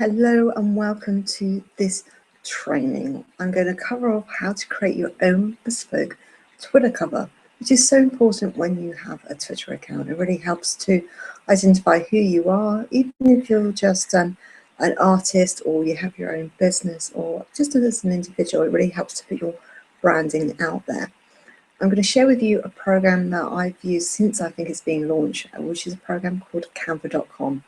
Hello and welcome to this training. I'm going to cover off how to create your own bespoke Twitter cover, which is so important when you have a Twitter account. It really helps to identify who you are, even if you're just an artist or you have your own business or just as an individual. It really helps to put your branding out there. I'm going to share with you a program that I've used since I think it's been launched, which is a program called Canva.com.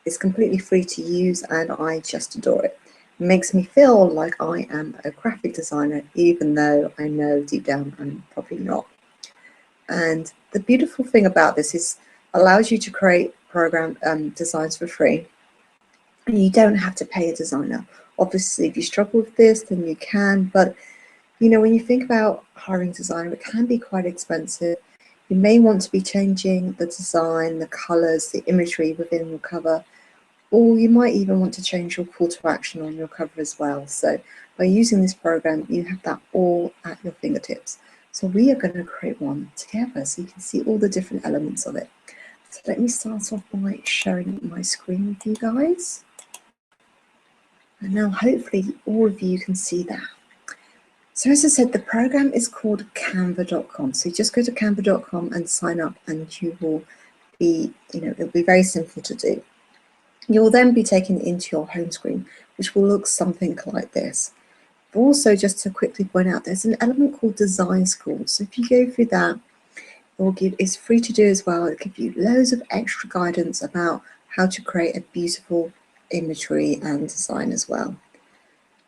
It's completely free to use and I just adore it. It makes me feel like I am a graphic designer, even though I know deep down I'm probably not. And the beautiful thing about this is it allows you to create program designs for free. And you don't have to pay a designer. Obviously, if you struggle with this, then you can. But you know, when you think about hiring a designer, it can be quite expensive. You may want to be changing the design, the colors, the imagery within your cover, or you might even want to change your call to action on your cover as well. So by using this program, you have that all at your fingertips. So we are going to create one together so you can see all the different elements of it. So let me start off by sharing my screen with you guys. And now hopefully all of you can see that. So as I said, the program is called Canva.com. So you just go to Canva.com and sign up and you will be, it'll be very simple to do. You'll then be taken into your home screen, which will look something like this. Also, just to quickly point out, there's an element called Design School. So if you go through that, it's free to do as well. It'll give you loads of extra guidance about how to create a beautiful imagery and design as well.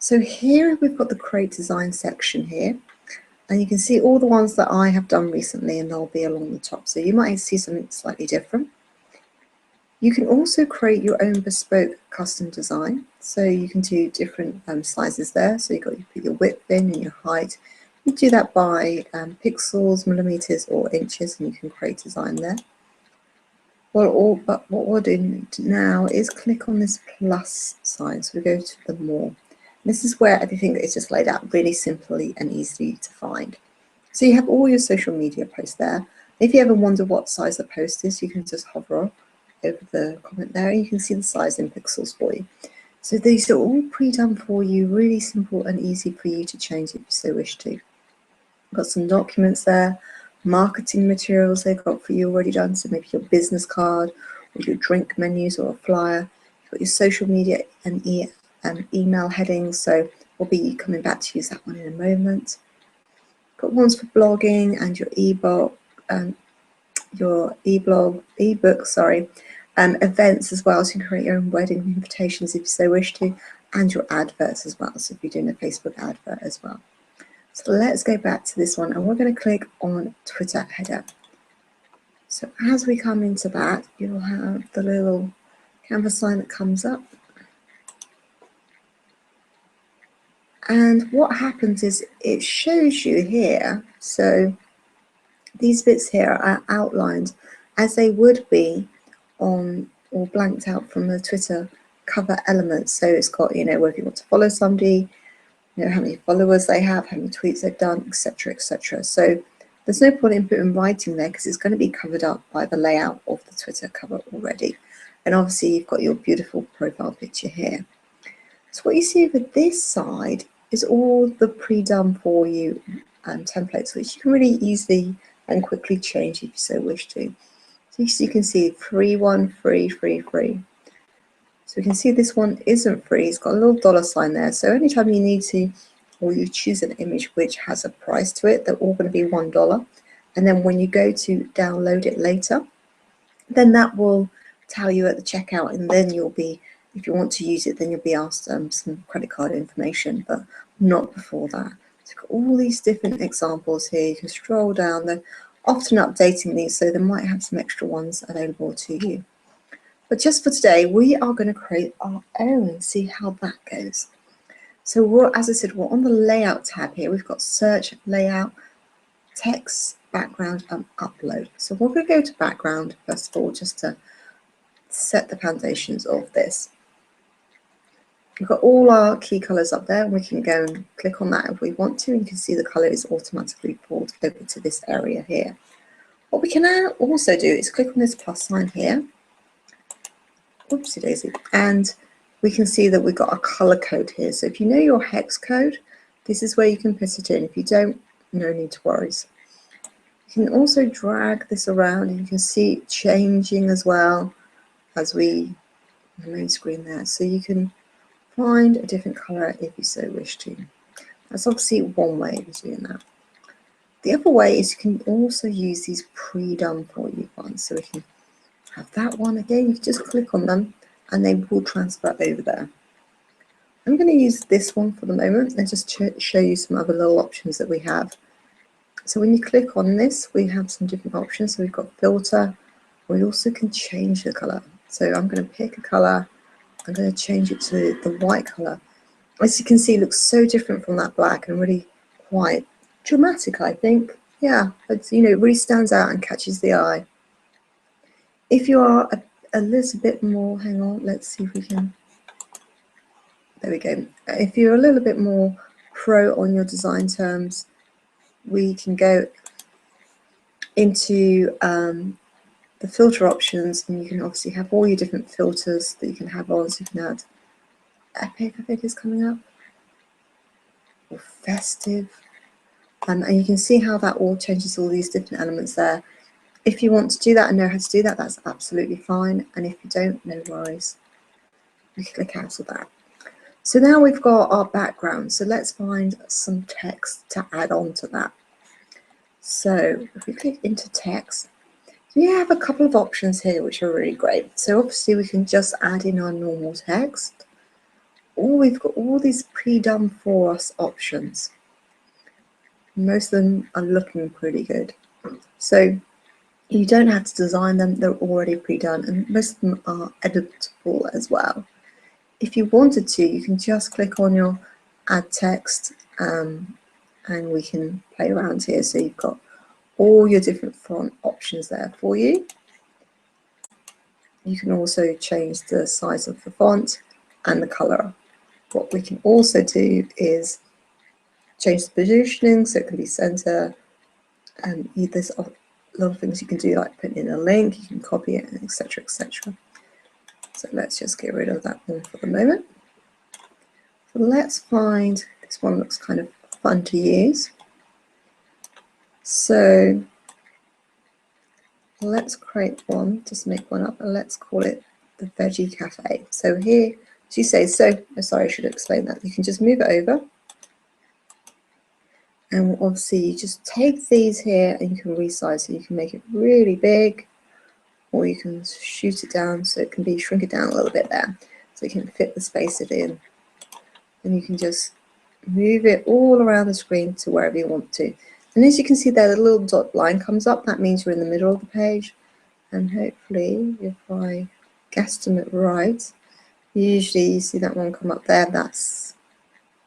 So here we've got the Create Design section here. And you can see all the ones that I have done recently and they'll be along the top. So you might see something slightly different. You can also create your own bespoke custom design. So you can do different sizes there. So you put your width in and your height. You do that by pixels, millimeters, or inches, and you can create design there. But what we're doing now is click on this plus sign. So we go to the more. This is where everything is just laid out really simply and easily to find. So you have all your social media posts there. If you ever wonder what size the post is, you can just hover over the comment there. You can see the size in pixels for you. So these are all pre-done for you, really simple and easy for you to change if you so wish to. Got some documents there, marketing materials they've got for you already done. So maybe your business card or your drink menus or a flyer. You've got your social media and email headings. So we'll be coming back to use that one in a moment. Got ones for blogging and your ebook, events as well, so you can create your own wedding invitations if you so wish to, and your adverts as well, so if you're doing a Facebook advert as well. So let's go back to this one and we're going to click on Twitter header. So as we come into that, you'll have the little Canva sign that comes up. And what happens is it shows you here, so these bits here are outlined as they would be on or blanked out from the Twitter cover elements. So it's got, whether you want to follow somebody, how many followers they have, how many tweets they've done, etc., etc. So there's no point in putting writing there because it's going to be covered up by the layout of the Twitter cover already. And obviously you've got your beautiful profile picture here. So what you see over this side is all the pre-done for you templates, which you can really easily and quickly change if you so wish to. So you can see free one, free, free, free. So we can see this one isn't free. It's got a little dollar sign there. So anytime you need to, or you choose an image which has a price to it, they're all going to be $1. And then when you go to download it later, then that will tell you at the checkout, and then you'll be, if you want to use it, then you'll be asked some credit card information, but not before that. So you've got all these different examples here. You can scroll down. They're often updating these, so they might have some extra ones available to you. But just for today, we are going to create our own and see how that goes. So as I said, we're on the layout tab here. We've got search, layout, text, background, and upload. So we're going to go to background first of all, just to set the foundations of this. We've got all our key colors up there. We can go and click on that if we want to. You can see the color is automatically pulled over to this area here. What we can now also do is click on this plus sign here. Oopsie daisy. And we can see that we've got a color code here. So if you know your hex code, this is where you can put it in. If you don't, no need to worry. You can also drag this around and you can see it changing as well as we on the main screen there. So you can find a different color if you so wish to. That's obviously one way of doing that. The other way is you can also use these pre-done for you ones. So we can have that one again. You can just click on them and they will transfer over there. I'm going to use this one for the moment and just show you some other little options that we have. So when you click on this, we have some different options. So we've got filter. We also can change the color. So I'm going to pick a color. I'm going to change it to the white color. As you can see, it looks so different from that black and really quite dramatic, I think. Yeah, it's, you know, it really stands out and catches the eye. If you are a little bit more, hang on, let's see if we can, there we go. If you're a little bit more pro on your design terms, we can go into the filter options, and you can obviously have all your different filters that you can have on. So you can add epic, I think is coming up, or festive, and you can see how that all changes all these different elements there. If you want to do that and know how to do that, that's absolutely fine, and if you don't, no worries, we click out of that. So now we've got our background, so let's find some text to add on to that. So if we click into text, you have a couple of options here which are really great. So obviously we can just add in our normal text, or we've got all these pre-done for us options. Most of them are looking pretty good. So you don't have to design them, they're already pre-done, and most of them are editable as well. If you wanted to, you can just click on your add text and we can play around here. So you've got all your different font options there for you. You can also change the size of the font and the color. What we can also do is change the positioning so it can be center, and there's a lot of things you can do, like putting in a link, you can copy it, etc, etc. So let's just get rid of that one for the moment. So let's find, this one looks kind of fun to use. So let's create one, just make one up, and let's call it the Veggie Cafe. So here, as you say, so, oh, sorry, I should explain that. You can just move it over. And obviously you just take these here and you can resize, so you can make it really big, or you can shoot it down so it can be, shrink it down a little bit there, so you can fit the space it in. And you can just move it all around the screen to wherever you want to. And as you can see there, the little dot line comes up, that means you're in the middle of the page. And hopefully, if I guesstimate right, usually you see that one come up there, that's,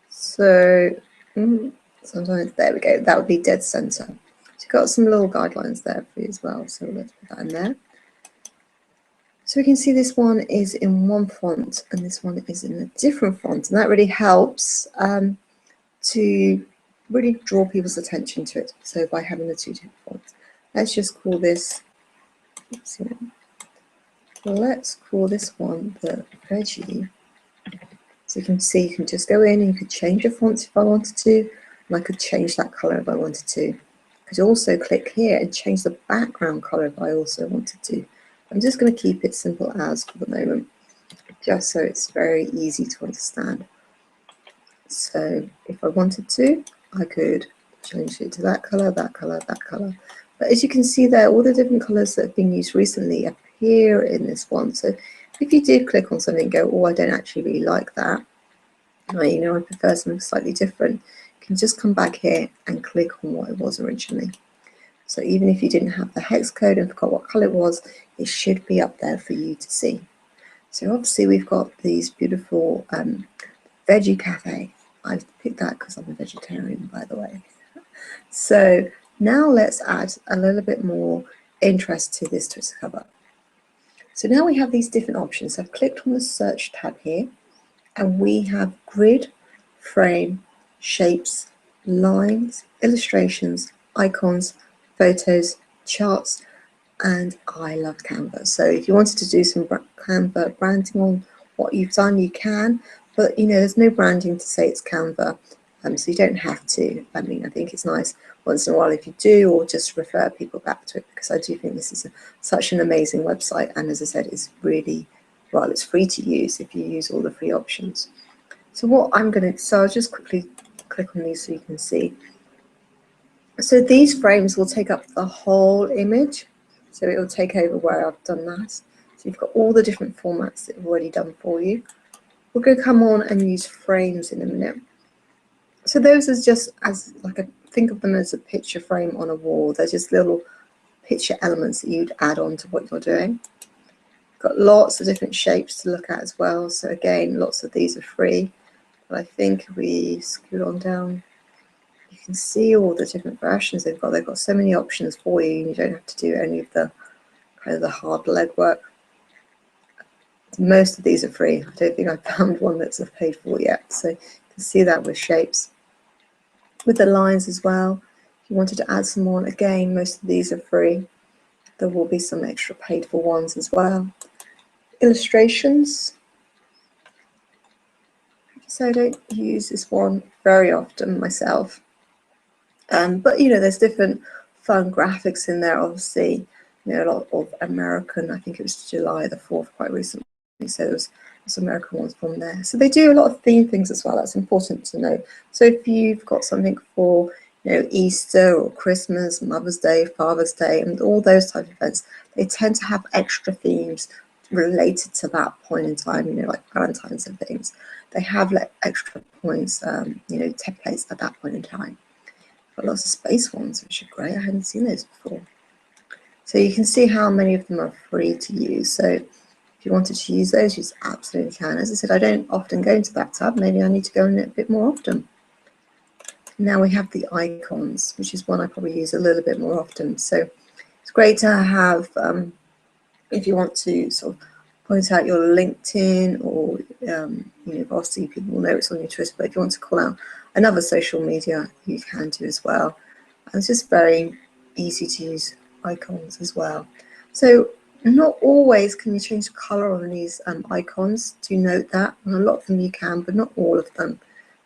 so, sometimes, there we go, that would be dead center. So you've got some little guidelines there for you as well, so let's put that in there. So we can see this one is in one font and this one is in a different font, and that really helps to really draw people's attention to it. So by having the two different fonts, let's just call this, let's call this one the Veggie. So you can see, you can just go in and you could change your fonts if I wanted to, and I could change that color if I wanted to. I could also click here and change the background color if I also wanted to. I'm just going to keep it simple as for the moment, just so it's very easy to understand. So if I wanted to, I could change it to that color, that color, that color. But as you can see there, all the different colors that have been used recently appear in this one. So if you did click on something and go, oh, I don't actually really like that, you know, I prefer something slightly different, you can just come back here and click on what it was originally. So even if you didn't have the hex code and forgot what color it was, it should be up there for you to see. So obviously we've got these beautiful Veggie Cafe. I picked that because I'm a vegetarian, by the way. So now let's add a little bit more interest to this Twitter cover. So now we have these different options. I've clicked on the search tab here, and we have grid, frame, shapes, lines, illustrations, icons, photos, charts, and I love Canva. So if you wanted to do some Canva branding what you've done, you can, but you know, there's no branding to say it's Canva, so you don't have to. I mean, I think it's nice once in a while if you do, or just refer people back to it, because I do think this is such an amazing website, and as I said, it's really, well, it's free to use if you use all the free options. So what I'm going to, so I'll just quickly click on these so you can see. So these frames will take up the whole image, so it will take over where I've done that. So you've got all the different formats that I've already done for you. We're going to come on and use frames in a minute. So those are just as like a, think of them as a picture frame on a wall. They're just little picture elements that you'd add on to what you're doing. Got lots of different shapes to look at as well. So again, lots of these are free. But I think if we scroll on down, you can see all the different versions they've got. They've got so many options for you, and you don't have to do any of the kind of the hard legwork. Most of these are free. I don't think I've found one that's paid for yet. So you can see that with shapes. With the lines as well, if you wanted to add some more, again, most of these are free. There will be some extra paid for ones as well. Illustrations. So I don't use this one very often myself. But you know, there's different fun graphics in there, obviously. You know, a lot of American, I think it was July the 4th quite recently, so there was some American ones from there. So they do a lot of theme things as well. That's important to know. So if you've got something for, you know, Easter or Christmas, Mother's Day, Father's Day, and all those type of events, they tend to have extra themes related to that point in time, you know, like Valentine's and things. They have like extra points, you know, templates at that point in time. Got lots of space ones, which are great. I hadn't seen those before. So you can see how many of them are free to use. So if you wanted to use those, you absolutely can. As I said, I don't often go into that tab. Maybe I need to go in it a bit more often. Now we have the icons, which is one I probably use a little bit more often. So it's great to have, if you want to sort of point out your LinkedIn, or you know, obviously people will know it's on your Twitter, but if you want to call out another social media, you can do as well. And it's just very easy to use icons as well. So not always can you change the color on these icons. Do note that. And a lot of them you can, but not all of them.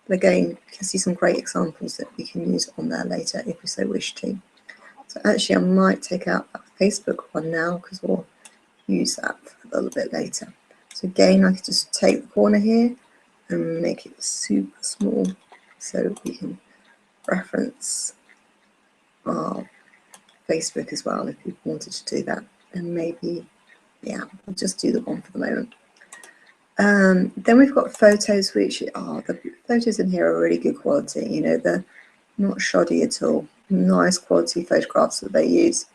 But again, you can see some great examples that we can use on there later if we so wish to. So actually I might take out that Facebook one now, because we'll use that a little bit later. So again, I can just take the corner here and make it super small so we can reference our Facebook as well if people wanted to do that. And maybe, yeah, I'll just do the one for the moment. Then we've got photos, which are, the photos in here are really good quality. You know, they're not shoddy at all. Nice quality photographs that they use.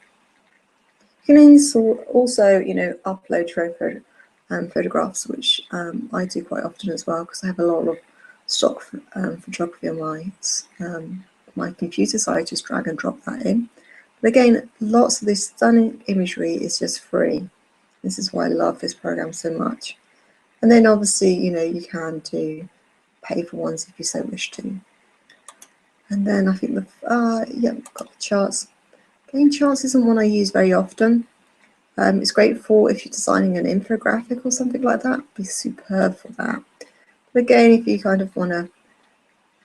You can also, you know, upload your own photographs, which I do quite often as well, because I have a lot of stock photography on my computer, so I just drag and drop that in. But again, lots of this stunning imagery is just free. This is why I love this program so much. And then obviously, you know, you can do pay for ones if you so wish to. And then I think yeah, I've got the charts. Again, charts isn't one I use very often. It's great for if you're designing an infographic or something like that. It'd be superb for that. But again, if you kind of want to,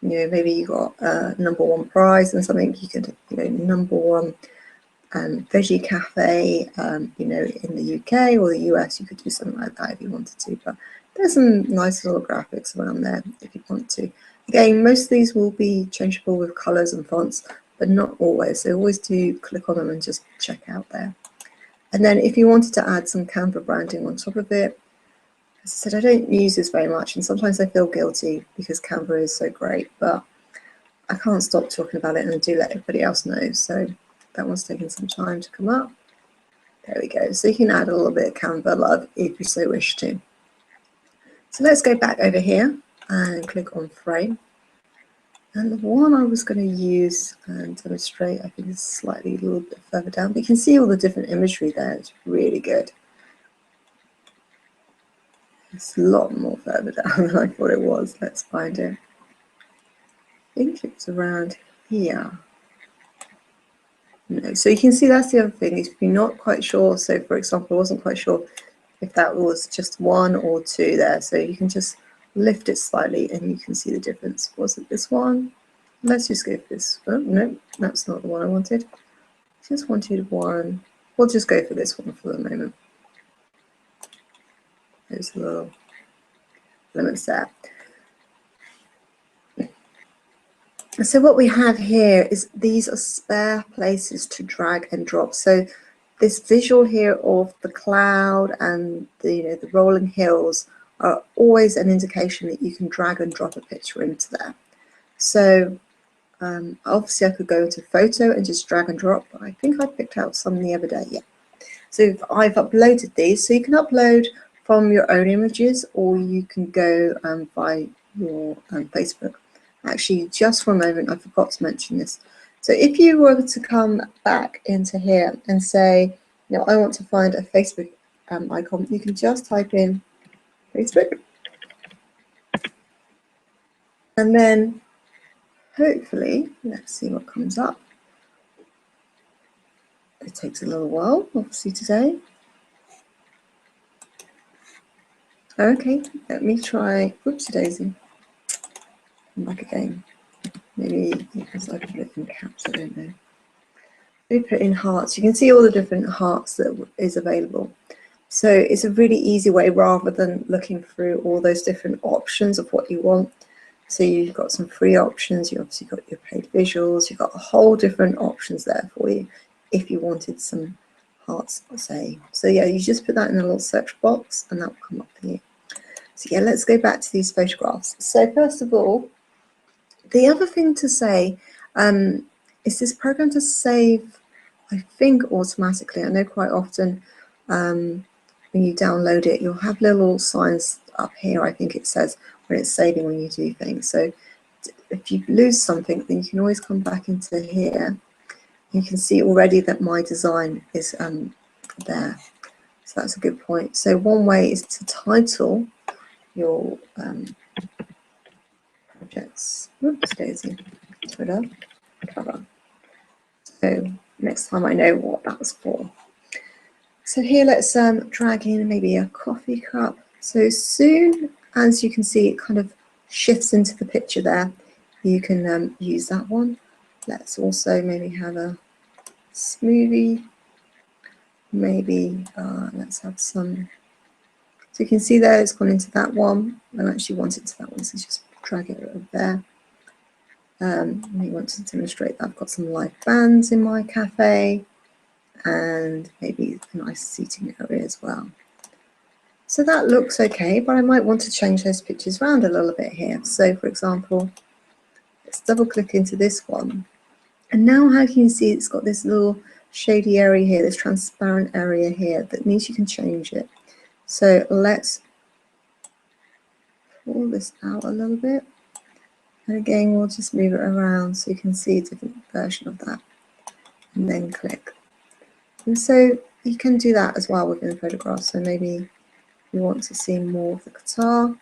you know, maybe you got a #1 prize and something, you could, you know, #1 veggie cafe, you know, in the UK or the US, you could do something like that if you wanted to. But there's some nice little graphics around there if you want to. Again, most of these will be changeable with colors and fonts, but not always. So always do click on them and just check out there. And then if you wanted to add some Canva branding on top of it, as I said, I don't use this very much, and sometimes I feel guilty because Canva is so great, but I can't stop talking about it, and I do let everybody else know. So that one's taking some time to come up. There we go. So you can add a little bit of Canva love if you so wish to. So let's go back over here and click on frame. And the one I was going to use and demonstrate, I think, is slightly a little bit further down. But you can see all the different imagery there. It's really good. It's a lot more further down than I thought it was. Let's find it. I think it's around here. No, so you can see that's the other thing. If you're not quite sure, so for example, I wasn't quite sure if that was just 1 or 2 there. So you can just lift it slightly and you can see the difference. Was it this one? Let's just go for this. Oh, no, that's not the one I wanted. Just wanted one. We'll just go for this one for the moment. There's little limits there. So what we have here is these are spare places to drag and drop. So this visual here of the cloud and the the rolling hills are always an indication that you can drag and drop a picture into there. So obviously I could go into photo and just drag and drop. I think I picked out some the other day. Yeah. So I've uploaded these. So you can upload from your own images, or you can go by your Facebook. Actually, just for a moment, I forgot to mention this. So if you were to come back into here and say, I want to find a Facebook icon, you can just type in Facebook. And then hopefully, let's see what comes up. It takes a little while, obviously, today. Okay, let me try, whoopsie daisy. I'm back again. Maybe because I put it in caps, I don't know. We put it in hearts. You can see all the different hearts that is available. So it's a really easy way rather than looking through all those different options of what you want. So you've got some free options, you obviously got your paid visuals, you've got a whole different options there for you if you wanted some hearts, say. So yeah, you just put that in a little search box and that will come up for you. So yeah, let's go back to these photographs. So first of all, the other thing to say is this program to save, I think, automatically. I know quite often when you download it, you'll have little signs up here, I think it says, when it's saving when you do things. So if you lose something, then you can always come back into here. You can see already that my design is there. So that's a good point. So one way is to title your projects. Oops, Daisy. Twitter cover. So next time I know what that was for. So here let's drag in maybe a coffee cup. So as soon as you can see it kind of shifts into the picture there, you can use that one. Let's also maybe have a smoothie. Maybe let's have some. So you can see there it's gone into that one. I actually want it to that one, so just drag it over there. We want to demonstrate that I've got some live bands in my cafe and maybe a nice seating area as well. So that looks okay, but I might want to change those pictures around a little bit here. So for example, let's double click into this one. And now how can you see it's got this little shady area here, this transparent area here that means you can change it. So let's pull this out a little bit. And again, we'll just move it around so you can see a different version of that. And then click. And so you can do that as well within the photograph. So maybe you want to see more of the guitar.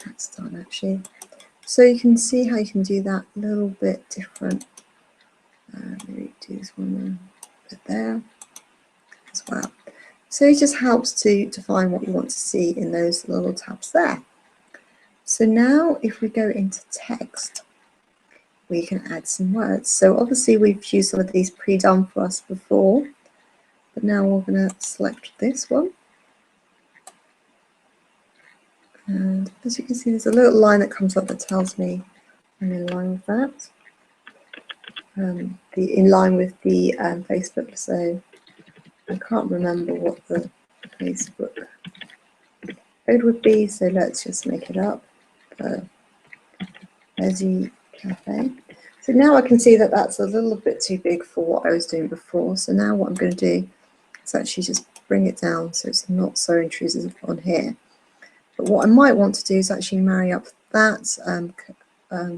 That's done actually. So you can see how you can do that a little bit different. Maybe do this one a bit there as well. So it just helps to define what you want to see in those little tabs there. So now if we go into text, we can add some words. So obviously we've used some of these pre-done for us before, but now we're going to select this one. And as you can see, there's a little line that comes up that tells me I'm in line with that. In line with the Facebook. So I can't remember what the Facebook code would be, so let's just make it up. Resi Cafe. So now I can see that that's a little bit too big for what I was doing before. So now what I'm going to do is actually just bring it down so it's not so intrusive on here. But what I might want to do is actually marry up that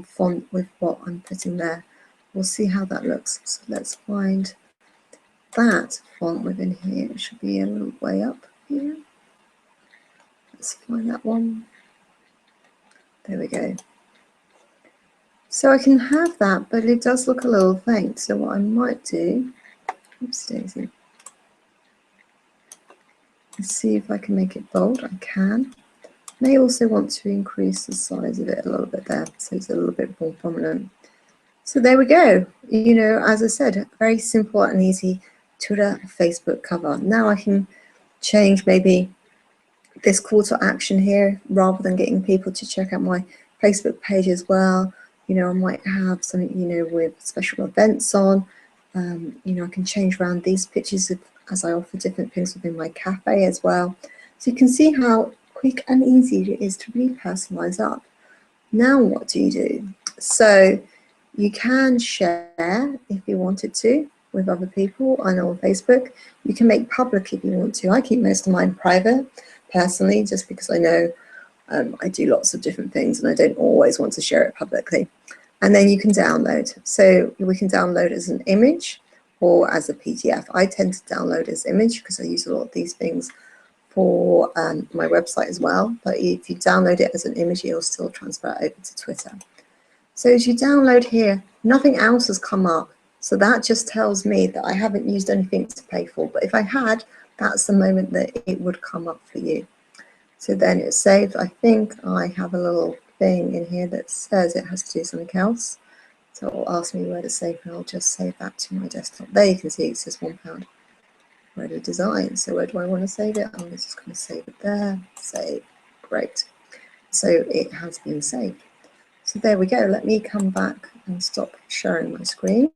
font with what I'm putting there. We'll see how that looks. So let's find that font within here. It should be a little way up here. Let's find that one. There we go. So I can have that, but it does look a little faint. So what I might do, oops daisy, Let's see if I can make it bold. I can. May also want to increase the size of it a little bit there, so it's a little bit more prominent. So there we go. You know, as I said, very simple and easy Twitter, Facebook cover. Now I can change maybe this call to action here, rather than getting people to check out my Facebook page as well. You know, I might have something, you know, with special events on. You know, I can change around these pictures as I offer different things within my cafe as well. So you can see how quick and easy it is to really personalize up. Now what do you do? So you can share if you wanted to with other people. I know on Facebook. You can make public if you want to. I keep most of mine private personally, just because I know I do lots of different things and I don't always want to share it publicly. And then you can download. So we can download as an image or as a PDF. I tend to download as image because I use a lot of these things for my website as well. But if you download it as an image, it'll still transfer over to Twitter. So as you download here, nothing else has come up. So that just tells me that I haven't used anything to pay for. But if I had, that's the moment that it would come up for you. So then it's saved. I think I have a little thing in here that says it has to do something else. So it will ask me where to save, and I'll just save that to my desktop. There you can see it says £1 ready design. So where do I want to save it? I'm just going to save it there. Save. Great. So it has been saved. So there we go. Let me come back and stop sharing my screen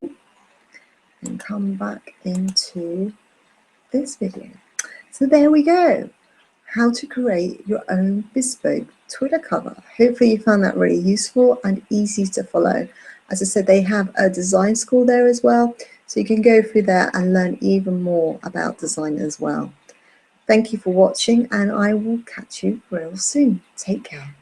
and come back into this video. So there we go. How to create your own bespoke Twitter cover. Hopefully you found that really useful and easy to follow. As I said, they have a design school there as well, so you can go through there and learn even more about design as well. Thank you for watching, and I will catch you real soon. Take care.